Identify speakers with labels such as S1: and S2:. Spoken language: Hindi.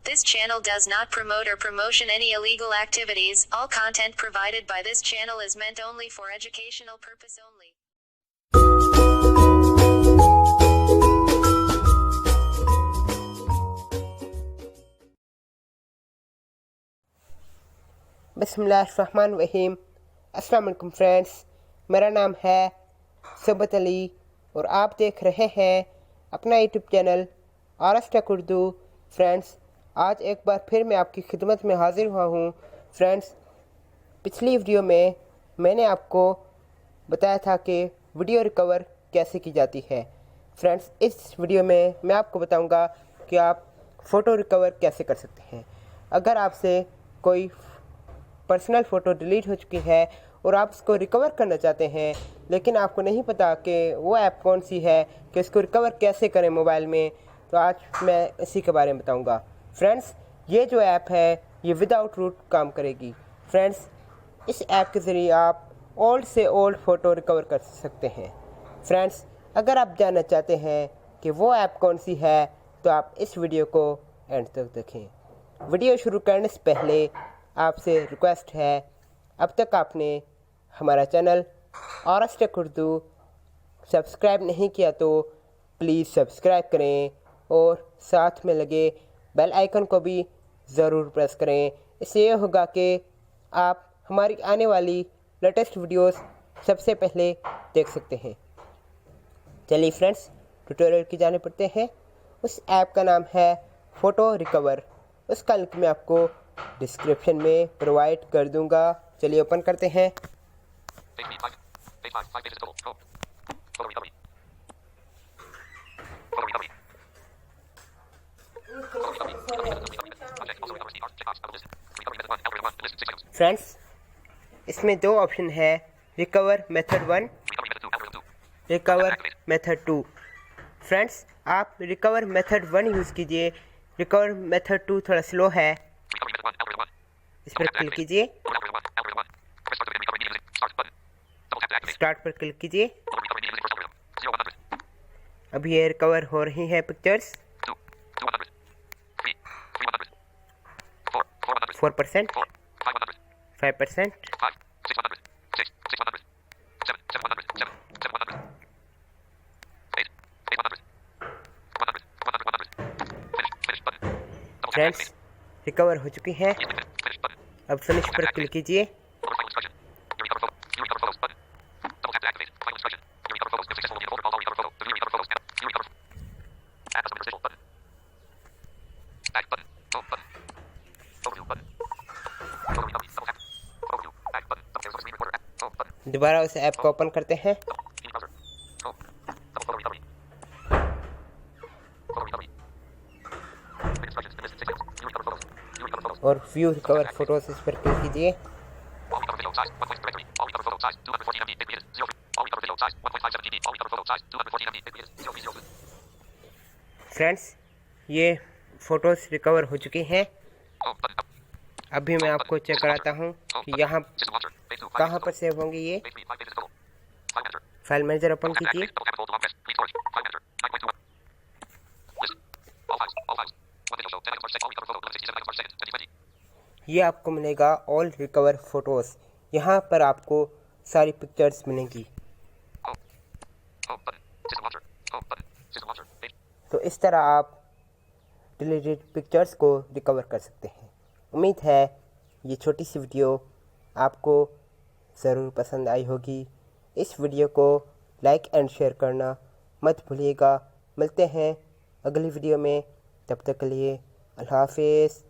S1: This channel does not promote or promotion any illegal activities. All content provided by this channel is meant only for educational purpose only.
S2: बिस्मिल्लाहिर्रहमानिर्रहीम। अस्सलाम वालेकुम फ्रेंड्स, मेरा नाम है सबत अली और आप देख रहे हैं अपना YouTube channel tech Urdu friends. आज एक बार फिर मैं आपकी खिदमत में हाजिर हुआ हूँ। फ्रेंड्स, पिछली वीडियो में मैंने आपको बताया था कि वीडियो रिकवर कैसे की जाती है। फ्रेंड्स, इस वीडियो में मैं आपको बताऊंगा कि आप फ़ोटो रिकवर कैसे कर सकते हैं। अगर आपसे कोई पर्सनल फ़ोटो डिलीट हो चुकी है और आप उसको रिकवर करना चाहते हैं, लेकिन आपको नहीं पता कि वो ऐप कौन सी है, कि उसको रिकवर कैसे करें मोबाइल में, तो आज मैं इसी के बारे में बताऊंगा। फ्रेंड्स, ये जो ऐप है ये विदाउट रूट काम करेगी। फ्रेंड्स, इस ऐप के ज़रिए आप ओल्ड से ओल्ड फ़ोटो रिकवर कर सकते हैं। फ्रेंड्स, अगर आप जानना चाहते हैं कि वो ऐप कौन सी है तो आप इस वीडियो को एंड तक देखें। वीडियो शुरू करने से पहले आपसे रिक्वेस्ट है, अब तक आपने हमारा चैनल टेक उर्दू सब्सक्राइब नहीं किया तो प्लीज़ सब्सक्राइब करें और साथ में लगे बेल आइकन को भी ज़रूर प्रेस करें। इससे ये होगा कि आप हमारी आने वाली लेटेस्ट वीडियोस सबसे पहले देख सकते हैं। चलिए फ्रेंड्स, ट्यूटोरियल की जाने पड़ते हैं। उस ऐप का नाम है फ़ोटो रिकवर। उसका लिंक मैं आपको डिस्क्रिप्शन में प्रोवाइड कर दूंगा। चलिए ओपन करते हैं। फ्रेंड्स, इसमें दो ऑप्शन है, recover method 1, recover method 2। Friends, आप रिकवर मेथड 1 यूज़ कीजिए। रिकवर मेथड 2 थोड़ा स्लो है। इस पर क्लिक कीजिए, स्टार्ट पर क्लिक कीजिए। अभी ये रिकवर हो रही है पिक्चर्स। 4%, 5%, फ्रेंड्स, रिकवर हो चुकी है। अब फिनिश पर क्लिक कीजिए। दोबारा उस ऐप को ओपन करते हैं। और व्यू रिकवर फोटोज इस पर क्लिक कीजिए। फ्रेंड्स, ये फोटोज रिकवर हो चुकी हैं। अभी मैं आपको चेक कराता हूँ कि यहाँ कहाँ पर सेव होंगी। ये फाइल मैनेजर ओपन कीजिए। ये आपको मिलेगा ऑल रिकवर फोटोज़। यहाँ पर आपको सारी पिक्चर्स मिलेंगी। तो इस तरह आप डिलीटेड पिक्चर्स को रिकवर कर सकते हैं। उम्मीद है ये छोटी सी वीडियो आपको ज़रूर पसंद आई होगी। इस वीडियो को लाइक एंड शेयर करना मत भूलिएगा। मिलते हैं अगली वीडियो में, तब तक के लिए अल्लाह हाफिज़।